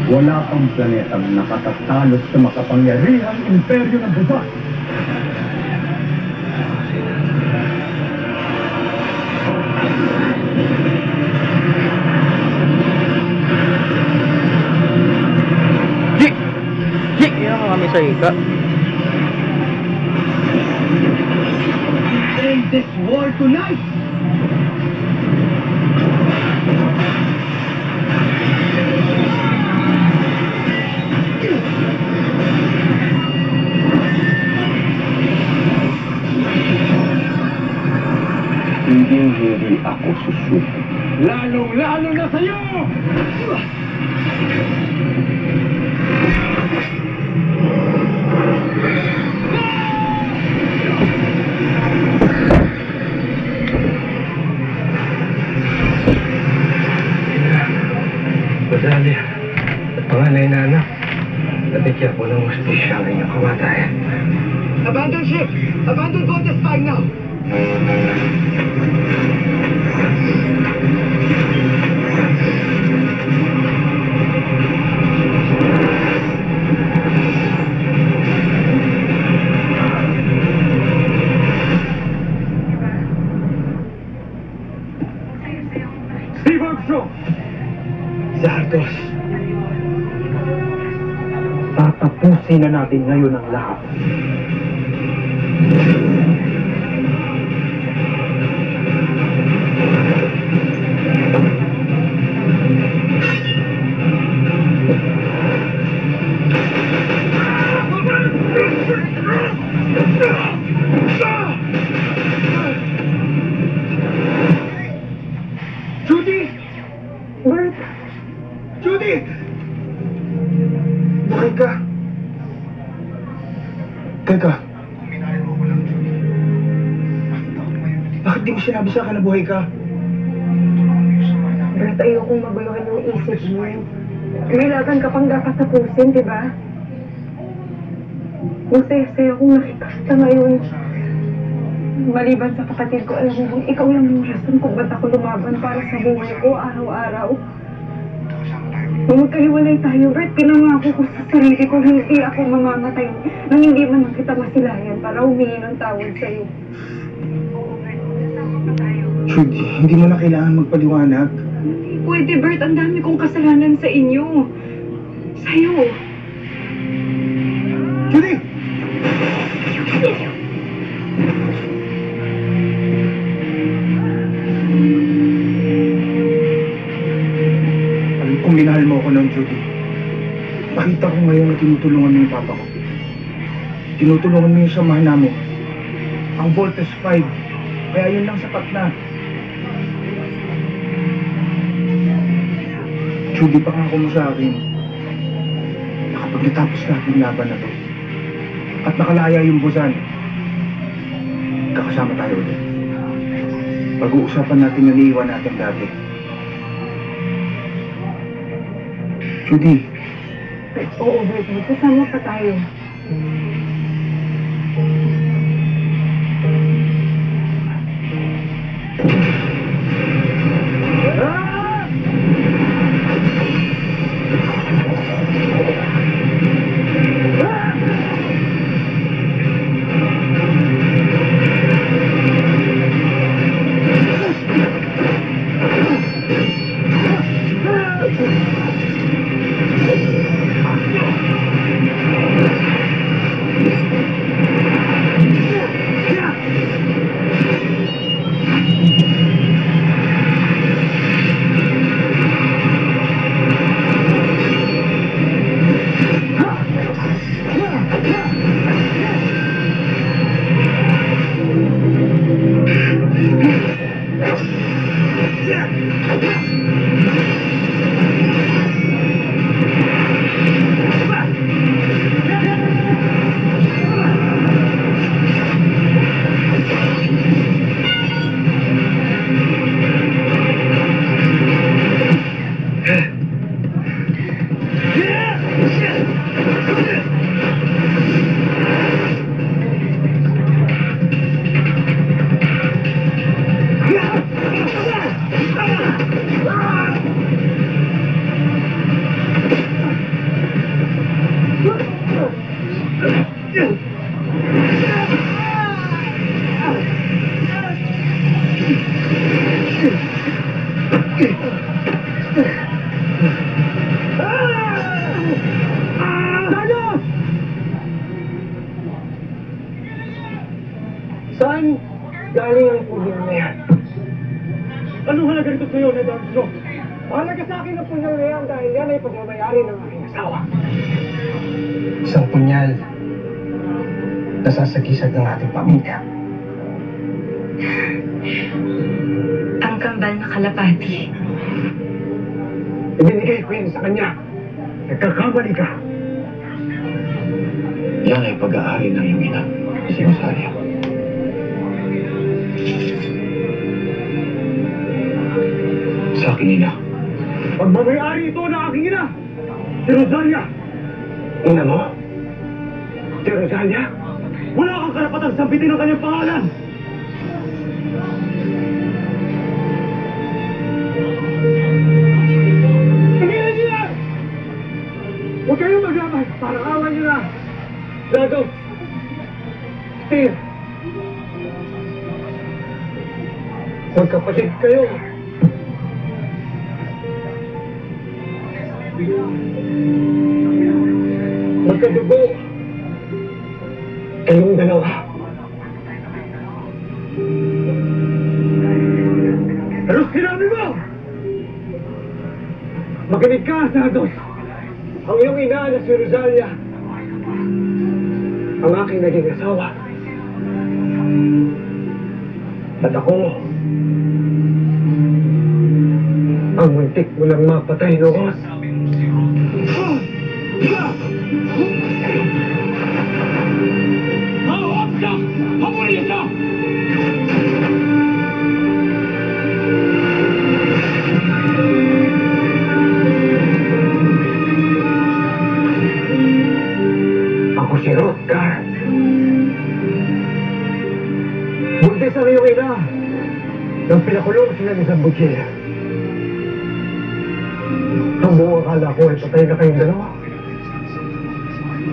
Wala pang planetang nakatatalo sa makapangyarihang imperyo ng Busan. Yan ang kami sa ika. End this war tonight! Hindi ako susuko. Lalong-lalo na sa'yo! Madali, panganay na anak. Natikya ko ng hustisya ang inyong kamatayan. Abandon ship! Abandon boat is fine now! Steve Armstrong! Zardos, tatapusin na natin ngayon ang lahat. Judy! Bert! Judy! Bakit ka? Teka. Bakit di mo sinabi sa akin na buhay ka? Bert, ayokong maguluhan yung isip mo. May laban ka pang dapat tapusin, di ba? Masaya-saya kong nakita kita ngayon. Maliban sa kapatid ko, alam mo bang ikaw lang yung rason kung ba't ako lumaban para sa buhay ko araw-araw. Nung magkahiwalay tayo, Bert, pinangako ko sa sarili ko hindi ako mamamatay nang hindi man lang kita masilayan para humingi ng tawad sa'yo. Judy, hindi mo na kailangan magpaliwanag. Hindi pwede, Bert. Ang dami kong kasalanan sa inyo. Sa'yo. Judy! Alam kong minahal mo ako noon, Judy. Nakita ko ngayon na tinutulungan mo yung papa ko. Tinutulungan mo yung samahan namin. Ang Voltes 5. Kaya yun lang sapat na. Judy, pangako mo sa akin na kapag natapos natin yung laban na to at nakalaya yung Busan, kakasama tayo ulit. Pag-uusapan natin yung iniiwan natin dati. Judy. Oo, Bert. Kasama pa tayo. Saan galing ang pulyang na yan? Anong halaga nito sa'yo, Ned Armstrong? Mahalaga sa akin ang punyal na yan dahil yan ay pagmamayari ng aking asawa. Isang punyal na sasagisag ng ating pamilya. Ang kambal na kalapati. Ibinigay ko yan sa kanya. Nagkakamali ka. Yan ay pag-aari ng iyong ina, si Rosalia. Sa aking ina. Pagmamayari ito ng aking ina, si Rosalia. Ina mo? Si Rosalia? Wala kang karapatang sampitin ang kanyang pangalan. Tingnan niyo yan! Huwag kayong maglamay. Parang awan niyo na. Dado! Steve! Magkapatid kayo. Magkadugo. Kayong dalawa. Pero sinabi mo! Makinig ka, Sardos! Ang iyong ina na si Rosalia, ang aking naging asawa. At ako, ang muntik mo lang mapatay noon. Habulin siya! Ako si Rutger. Buntis ang iyong ina nang pinakulong sila ni Zambuchilla. Ang buong akala ko ay patay na kayong dalawa.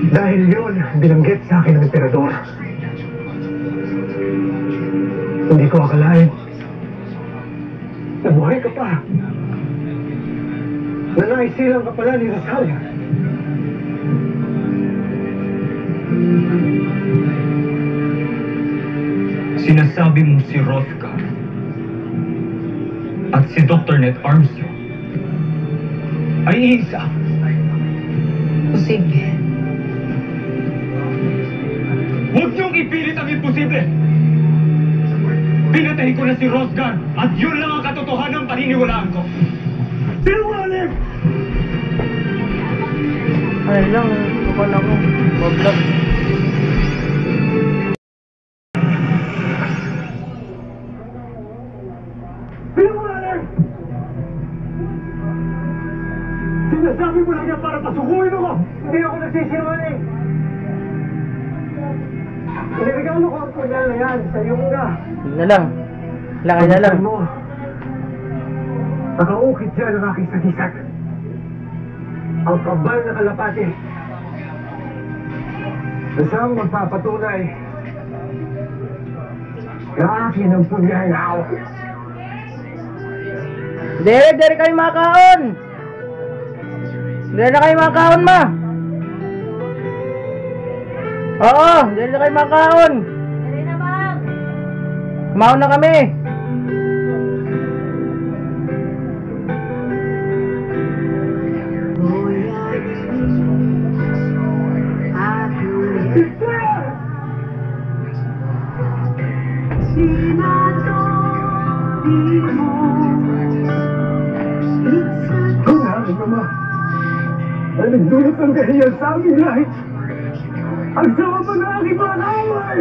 Dahil yun, binanggit sa akin ng emperador. Hindi ko akalain. Nabuhay ka pa. Nanaisilang ka pala ni Rosalia. Sinasabi mo si Rothgar at si Dr. Ned Armstrong ay isa. Posible. Huwag niyong ipilit ang imposible! Pinatay ko na si Rothgar at yun lang ang katotohanan ng paniniwalaan ko. Sinungaling! Ay lang, kapal ako. Mablog. Sinungaling! Sinasabi mo lang yan para pasukuin ako! Hindi ako nagsisinungaling! Niregalo ko ang punyal na yan sa iyong ina. Na lang. Lakay na lang. Mo, nakaukit siya ng aking sagisag. Ang kabal na kalapati. Siyang magpapatunay na akin ang punyal na ako. Dere kayo makaon! Dere na kayo makaon, ma! Oo, dere na kayo makaon! Dali na, ma'am! Kumaon na kami! Kung namin naman ay nagdulot ng kahiyan sa aming lahat. Ang sama pa na aking mga kaaway!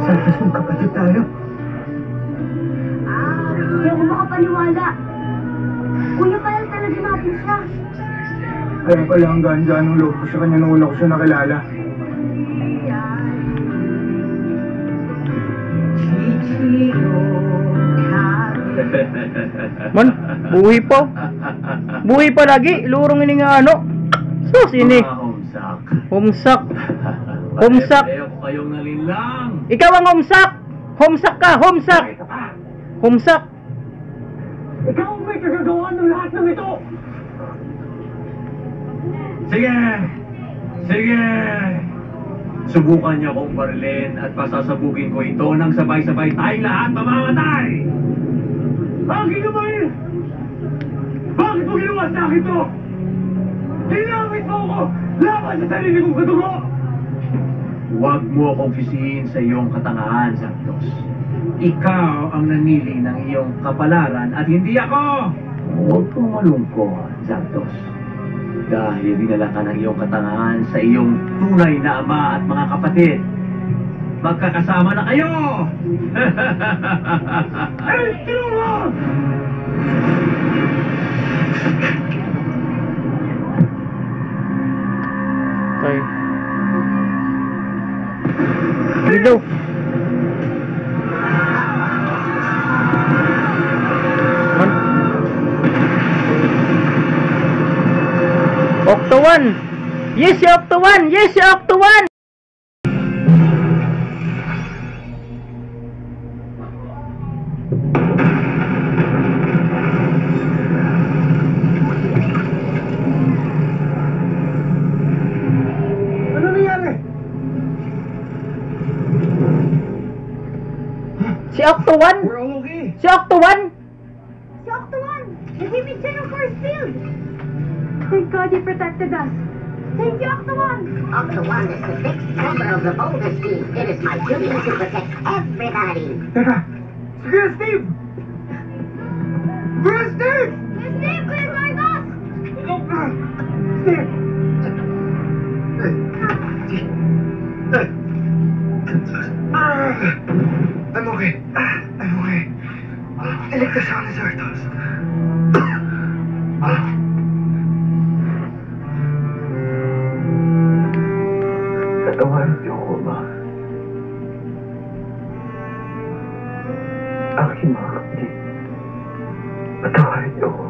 Santos, magkapatid tayo. Hindi ako makapaniwala. Kuya pa lang talaga natin siya. Kaya pala ang gaan-gaan ng loob ko sa kanya nung una ko siya nakilala. Man, buhi pa. Buhi pa lagi. Lurong ini nga ano. Sus, ini. Humsak. Humsak. Kayong nalinlang. Ikaw ang humsak. Humsak ka, humsak. Humsak. Ikaw ang may kagagawa ng ng lahat ng ito! Sige! Sige! Subukan niyo akong barilin at pasasabugin ko ito nang sabay-sabay tayong lahat mamamatay! Bakit naman? Bakit mo ginawa sa akin to? Ginamit mo ako laban sa sarili kong katugo! Huwag mo akong sisihin sa iyong katangahan, Santos. Ikaw ang nanili ng iyong kapalaran at hindi ako! Huwag kang malungkot, Santos. Dahil dinala ka ng iyong katangahan sa iyong tunay na ama at mga kapatid. Magkakasama na kayo! Ay, tulungan! Tay. Dito. Octo 1! Yes, si Octo 1! Yes, si Octo 1! Ano nangyari? Si Octo 1! We're all okay. Si Octo 1! Si Octawan! Nag-image siya ng force field! Thank God he protected us! Thank you, Octawan! Octawan is the sixth member of the Boulder Team. It is my duty to protect everybody. Teka! Kuya Steve! Kuya Steve! Yes, Steve! Kuya Zardos! Steve! I'm okay. I'm okay. Iligtas ako ni Zardos. Patawarin niyo ako, Ma. Aking mga kapatid. Patawarin niyo ako.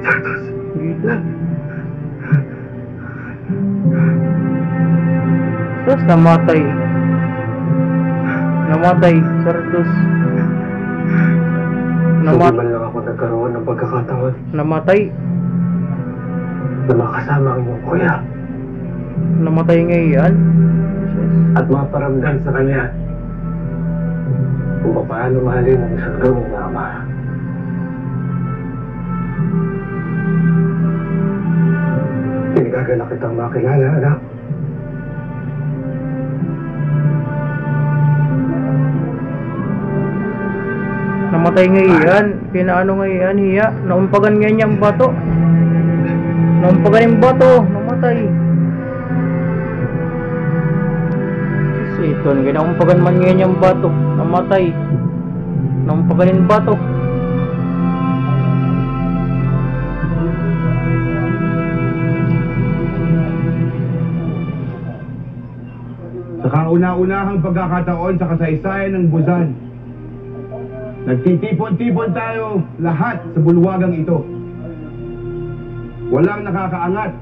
Zardos. Dito. Terus namatay. Namatay, Sardos. Hindi man lang ako nagkaroon ng pagkakataon Namatay. na makasama ang iyong kuya Namatay ngayon. at maparamdam sa kanya kung paano mahalin ang isang gawin na ama. Tinagagalak kitang makilala, anak. Namatay ngayon. Pinaano ngayon, hiya. Naumpagan ngayon yung bato. Naumpagan yung bato. Namatay. Ito, naumpagan man ngayon yung bato. Namatay. Naumpagan yung bato. Sa kauna-unahang pagkakataon sa kasaysayan ng Buzan, nagtitipon-tipon tayo lahat sa bulwagang ito. Walang nakakaangat.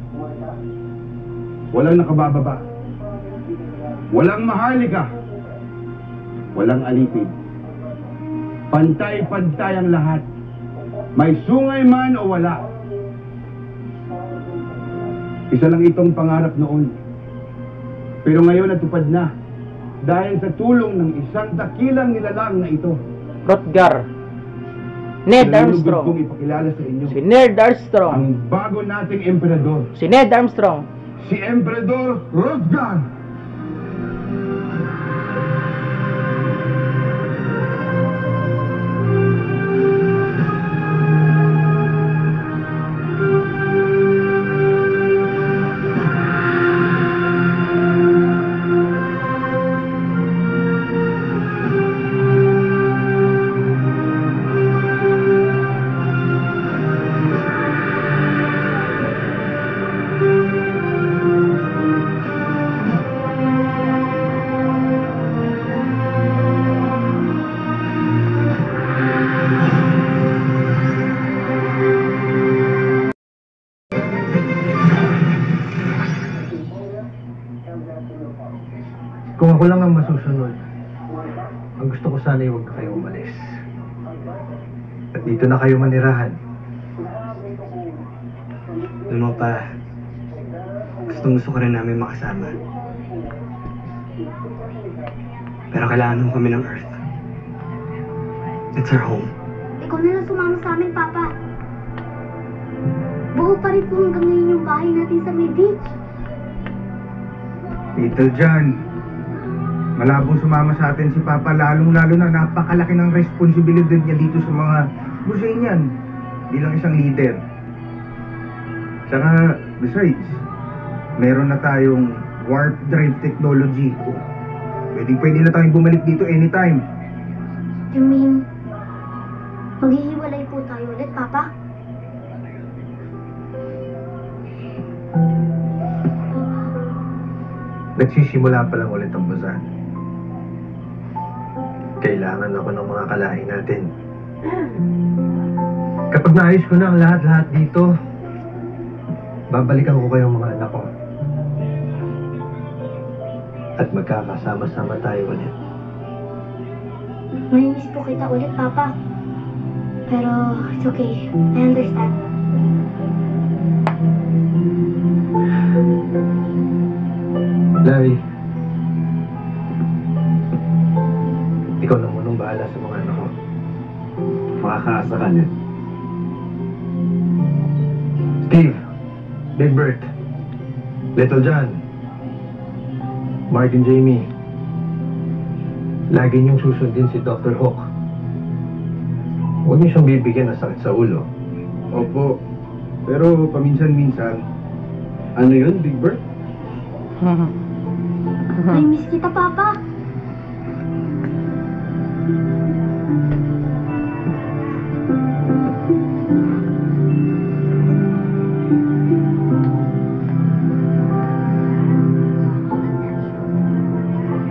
Walang nakabababa. Walang maharlika. Walang alipid. Pantay-pantay ang lahat. May sungay man o wala. Isa lang itong pangarap noon. Pero ngayon natupad na dahil sa tulong ng isang dakilang nilalang na ito. Rutger. Ned Nalulugod kong Armstrong. ipakilala sa inyo Si Ned Armstrong. ang bago nating emperador, Si Ned Armstrong. si Emperador Rutger. Kung ako lang ang masusunod, ang gusto ko sana ay huwag na kayo umalis. At dito na kayo manirahan. Alam mo pa, gusto ko rin namin makasama. Pero kailangan mo kami ng Earth. It's our home. Ikaw na lang sumama sa amin, Papa. Buo pa rin po hanggang ngayon yung bahay natin sa may beach. Little John, malabong sumama sa atin si Papa, lalong-lalo na napakalaki ng responsibilidad niya dito sa mga Busenian bilang isang leader. Saka, besides, meron na tayong warp drive technology. Pwede na tayong bumalik dito anytime. You mean, maghihiwalay po tayo ulit, Papa? Nagsisimula pa lang ulit ang Busan. Kailangan ako ng mga kalahi natin. Kapag naayos ko na ang lahat-lahat dito, babalikan ko kayong mga anak ko. At magkakasama-sama tayo ulit. Mamimiss po kita ulit, Papa. Pero, it's okay. I understand. Larry, ikaw na munang bahala sa mga anak ko. Makakaasa ka niya. Steve, Big Bert, Little John, Mark and Jamie, lagi niyong susundin si Dr. Hawk. Huwag niyo siyang bibigyan ng sakit sa ulo. Opo, pero paminsan-minsan. Ano yun, Big Bird? I miss kita, Papa.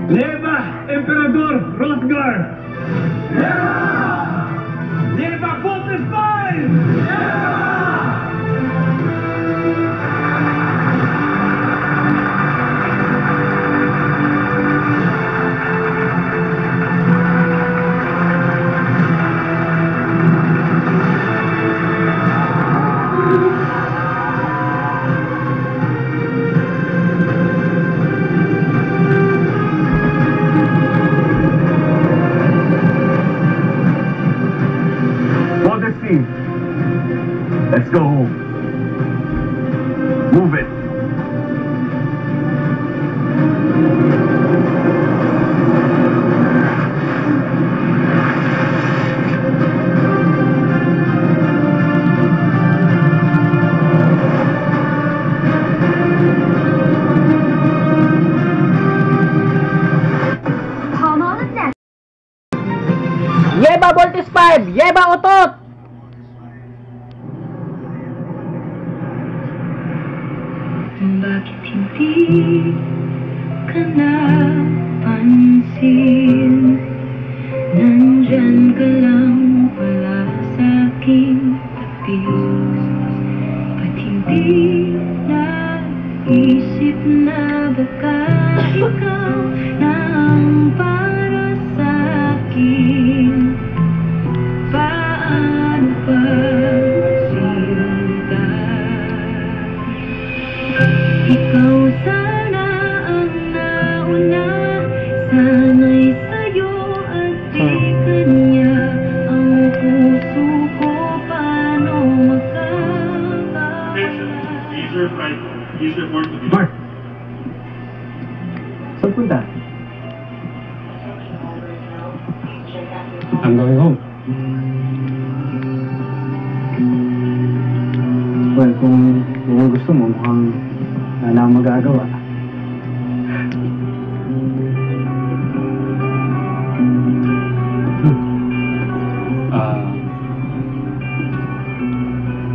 Leva, Emperador Hrothgar! Leva, Voltes 5! Let's go home. Move it. Come on, let's dance. Yeba Voltes 5! Yeba Otot! Bakit hindi ka napansin? Nandyan ka lang pala sa aking tabi. Ba't hindi naisip na baka ikaw na ang para sa akin? Paano ba sinta? Ikaw sana ang nauna, sana'y sa'yo at di kanya. Ang puso ko paano magkakawala? Mark! Saan punta? I'm going home. Well, kung gusto mo, mukhang wala na akong magagawa.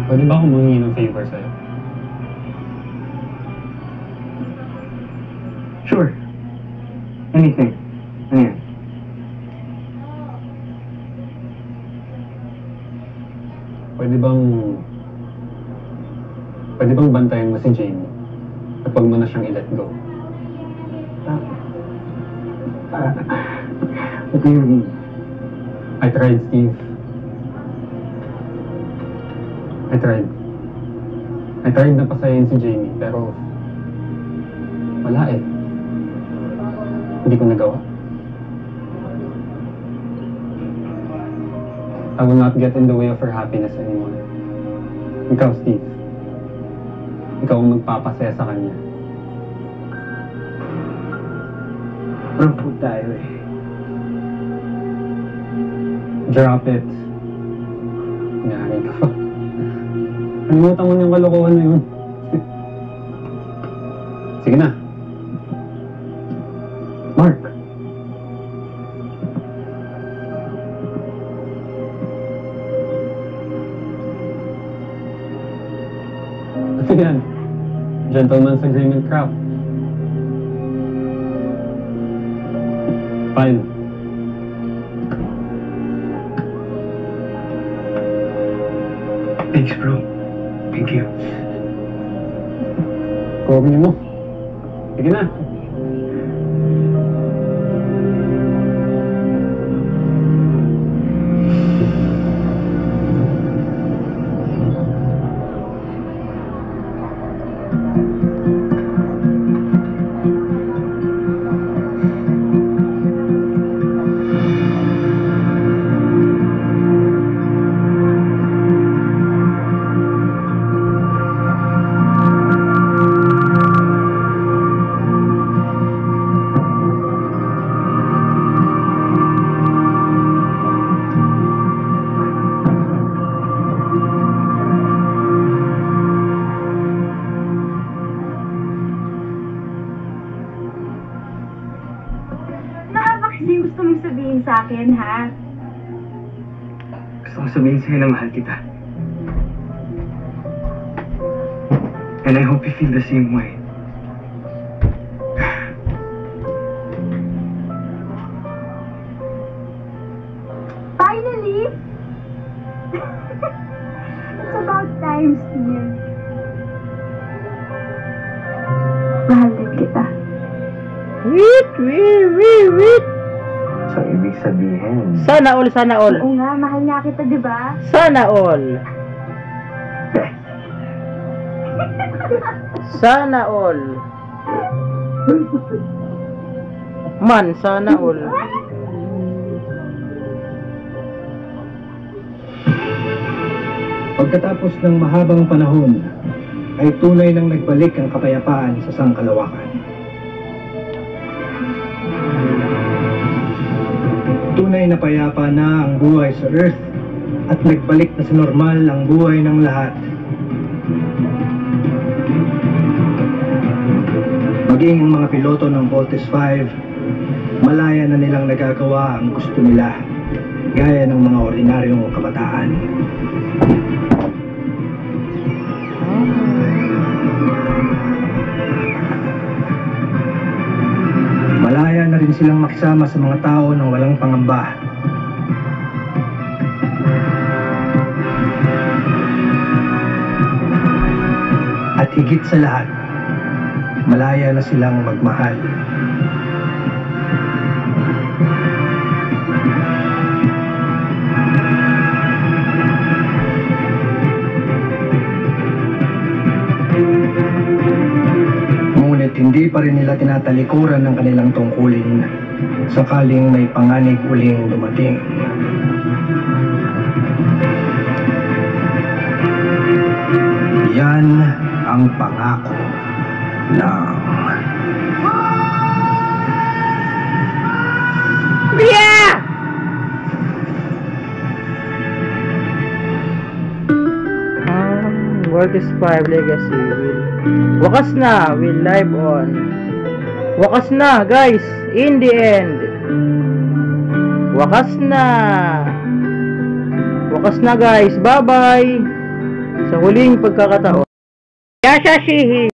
Pwede ba akong humingi ng favor sa'yo? Sure. Anything. Ano yan? Pwede bang bantayan mo si Jamie? At huwag mo na siyang i-let go. What do you mean? I tried, Steve. I tried. I tried na pasayahin si Jamie, pero wala eh. Hindi ko nagawa. I will not get in the way of her happiness anymore. Ikaw, Steve. Ikaw ang magpapasaya sa kanya. Parang po tayo eh. Drop it. Nangyari ka pa. Kalimutan mo yung kalokohan na yun. Sige na. Mark! Ano yan? Gentleman's agreement crap. Fine. Thanks, bro. Thank you. Kuwagin mo. Sige na. Kasi gusto mong sabihin sa akin, ha? Gusto kong sabihin sa'yo na mahal kita. And I hope you feel the same way. Finally! It's about time, Steve. Mahal din kita. Wait, wait, wait, wait. So, ibig sabihin, Sana all, sana all. Oo nga, mahal nga kita, di ba? Sana all. Sana all. Man, sana all. Pagkatapos ng mahabang panahon, ay tunay nang nagbalik ang kapayapaan sa sangkalawakan. Tunay na payapa na ang buhay sa Earth at nagbalik na sa normal ang buhay ng lahat. Maging ang mga piloto ng Voltes 5, malaya na nilang nagagawa ang gusto nila, gaya ng mga ordinaryong kabataan. Malaya na rin silang makisama sa mga tao ng walang pangamba. At higit sa lahat, malaya na silang magmahal. Ngunit hindi pa rin nila tinatalikuran ng kanilang tungkulin sakaling may panganib uling dumating. Yan ang pangako ng... Yeah! Voltes 5 Legacy wakas na, will live on. Wakas na, guys. In the end. Wakas na. Wakas na, guys. Bye-bye. Sa huling pagkakataon. Yasha Shihi.